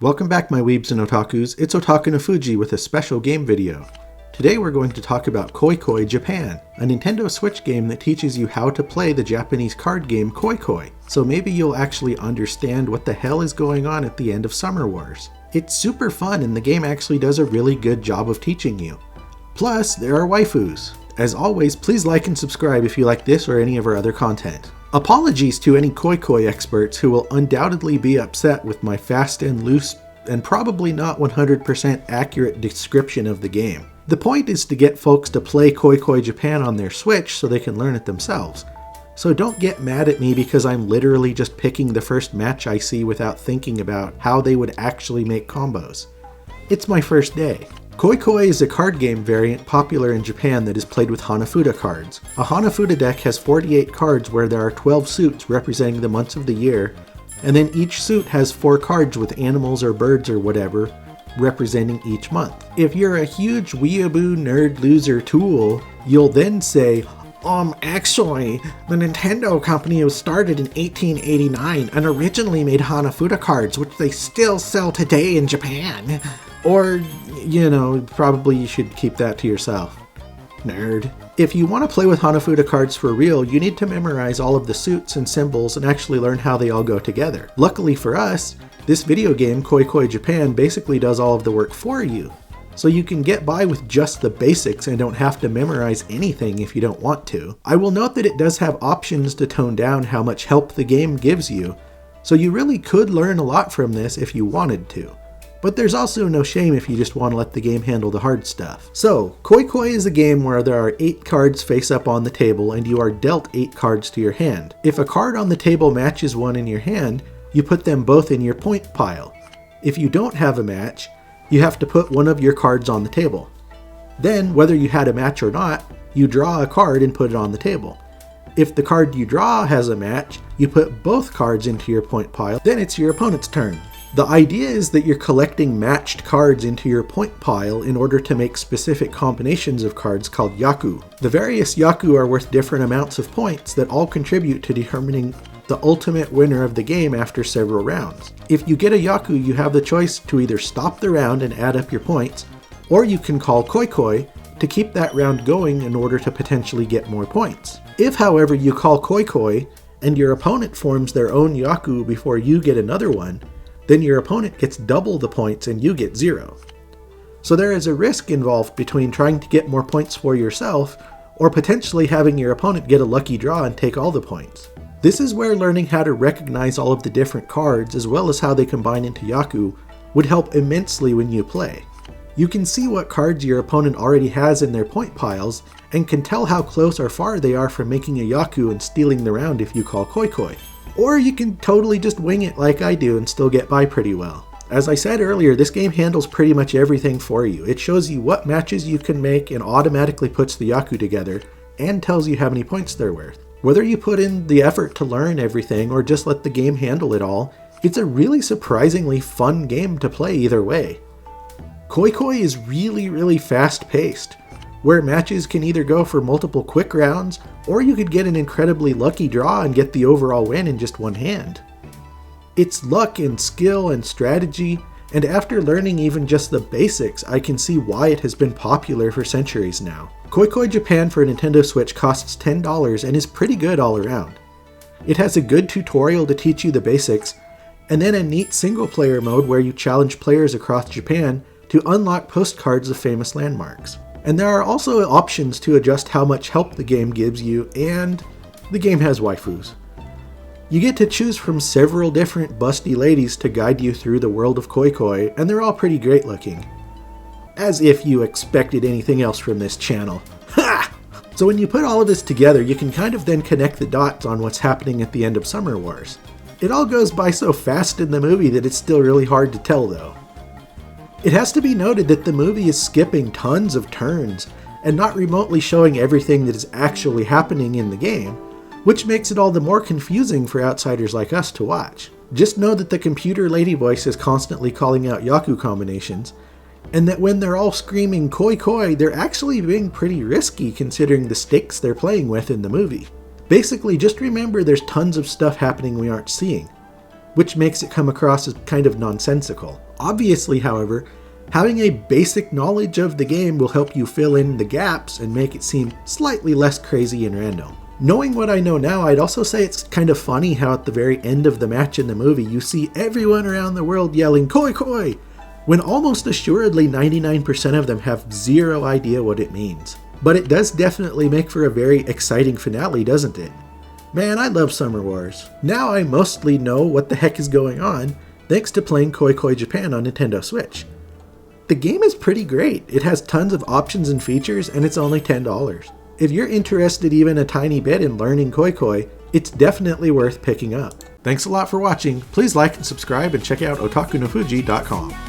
Welcome back, my weebs and otakus. It's Otakunofuji with a special game video. Today we're going to talk about Koi Koi Japan, a Nintendo Switch game that teaches you how to play the Japanese card game Koi Koi, so maybe you'll actually understand what the hell is going on at the end of Summer Wars. It's super fun and the game actually does a really good job of teaching you. Plus, there are waifus. As always, please like and subscribe if you like this or any of our other content. Apologies to any Koi Koi experts who will undoubtedly be upset with my fast and loose and probably not 100% accurate description of the game. The point is to get folks to play Koi Koi Japan on their Switch so they can learn it themselves. So don't get mad at me because I'm literally just picking the first match I see without thinking about how they would actually make combos. It's my first day. Koi Koi is a card game variant popular in Japan that is played with Hanafuda cards. A Hanafuda deck has 48 cards where there are 12 suits representing the months of the year, and then each suit has 4 cards with animals or birds or whatever representing each month. If you're a huge weeaboo nerd loser tool, you'll then say, actually, the Nintendo company was started in 1889 and originally made Hanafuda cards, which they still sell today in Japan. Or, probably you should keep that to yourself. Nerd. If you want to play with Hanafuda cards for real, you need to memorize all of the suits and symbols and actually learn how they all go together. Luckily for us, this video game, Koi Koi Japan, basically does all of the work for you. So you can get by with just the basics and don't have to memorize anything if you don't want to. I will note that it does have options to tone down how much help the game gives you, so you really could learn a lot from this if you wanted to. But there's also no shame if you just want to let the game handle the hard stuff. So, Koi Koi is a game where there are 8 cards face up on the table and you are dealt 8 cards to your hand. If a card on the table matches one in your hand, you put them both in your point pile. If you don't have a match, you have to put one of your cards on the table. Then, whether you had a match or not, you draw a card and put it on the table. If the card you draw has a match, you put both cards into your point pile, then it's your opponent's turn. The idea is that you're collecting matched cards into your point pile in order to make specific combinations of cards called yaku. The various yaku are worth different amounts of points that all contribute to determining the ultimate winner of the game after several rounds. If you get a yaku, you have the choice to either stop the round and add up your points, or you can call Koi Koi to keep that round going in order to potentially get more points. If, however, you call Koi Koi and your opponent forms their own yaku before you get another one, then your opponent gets double the points and you get 0. So there is a risk involved between trying to get more points for yourself or potentially having your opponent get a lucky draw and take all the points. This is where learning how to recognize all of the different cards as well as how they combine into yaku would help immensely when you play. You can see what cards your opponent already has in their point piles and can tell how close or far they are from making a yaku and stealing the round if you call Koi Koi. Or you can totally just wing it like I do and still get by pretty well. As I said earlier, this game handles pretty much everything for you. It shows you what matches you can make and automatically puts the yaku together and tells you how many points they're worth. Whether you put in the effort to learn everything or just let the game handle it all, it's a really surprisingly fun game to play either way. Koi Koi is really fast paced, where matches can either go for multiple quick rounds, or you could get an incredibly lucky draw and get the overall win in just one hand. It's luck and skill and strategy, and after learning even just the basics, I can see why it has been popular for centuries now. Koi Koi Japan for Nintendo Switch costs $10 and is pretty good all around. It has a good tutorial to teach you the basics, and then a neat single-player mode where you challenge players across Japan to unlock postcards of famous landmarks. And there are also options to adjust how much help the game gives you, and the game has waifus. You get to choose from several different busty ladies to guide you through the world of Koi Koi, and they're all pretty great looking. As if you expected anything else from this channel. Ha! So when you put all of this together, you can kind of then connect the dots on what's happening at the end of Summer Wars. It all goes by so fast in the movie that it's still really hard to tell though. It has to be noted that the movie is skipping tons of turns and not remotely showing everything that is actually happening in the game, which makes it all the more confusing for outsiders like us to watch. Just know that the computer lady voice is constantly calling out yaku combinations, and that when they're all screaming Koi Koi, they're actually being pretty risky considering the stakes they're playing with in the movie. Basically, just remember there's tons of stuff happening we aren't seeing, which makes it come across as kind of nonsensical. Obviously, however, having a basic knowledge of the game will help you fill in the gaps and make it seem slightly less crazy and random. Knowing what I know now, I'd also say it's kind of funny how at the very end of the match in the movie, you see everyone around the world yelling "Koi Koi!" when almost assuredly 99% of them have zero idea what it means. But it does definitely make for a very exciting finale, doesn't it? Man, I love Summer Wars. Now I mostly know what the heck is going on, thanks to playing Koi Koi Japan on Nintendo Switch. The game is pretty great. It has tons of options and features, and it's only $10. If you're interested even a tiny bit in learning Koi Koi, it's definitely worth picking up. Thanks a lot for watching. Please like and subscribe and check out Otakunofuji.com.